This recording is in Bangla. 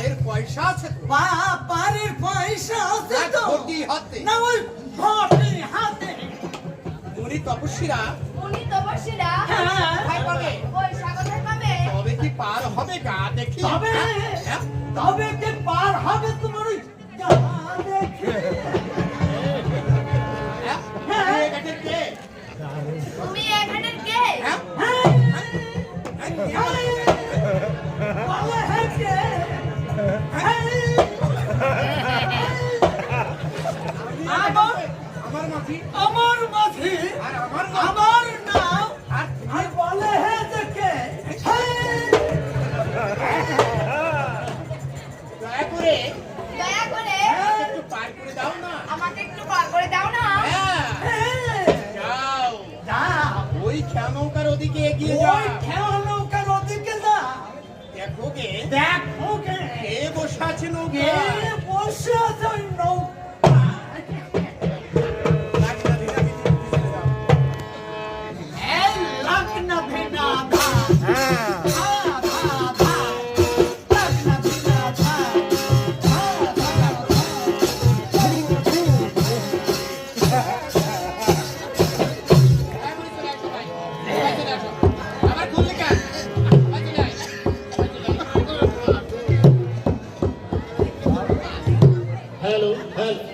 পারের পয়সা আছে তো? পারের পয়সা আছে তো? ঘটি হাতে না ওই ঘটি হাতে। মুনি তপস্বীরা হ্যাঁ। কোথায় পাবে? তবে কি পার হবে গা দেখি? তবে হ্যাঁ? তবে কি পার হবে তোমার ওই গা দেখে? হ্যাঁ? হ্যাঁ। তুমি এখানের কে? হ্যাঁ? বলে হেঁটে। আমার মাঝি আমার মাঝি আর আমার আমার নাম আর আর বলে হে দেখে। দয়া করে একটু পার করে দাও না। আমাকে একটু পার করে দাও না। হ্যাঁ, যাও যাও ওই খেয়ানৌকার ওদিকে এগিয়ে ওই যাও। খেয়া নৌকার ওদিকে যাও। দেখো গে দেখো কে কে বসে আছে কে নৌকা। বসে আছে ওই নৌকা। লাগনা দিনা দিদি চলে যাও। এই লাগনা ভিনা ধা ধা ধা ধা লাগনা ভিনা ধা ধা ধা এখনই চলে আসো ভাই। ভাই চলে আসো। আবার খুললে কেন? ভাই চলে আয়। ভাই চলে আয়। Hello hello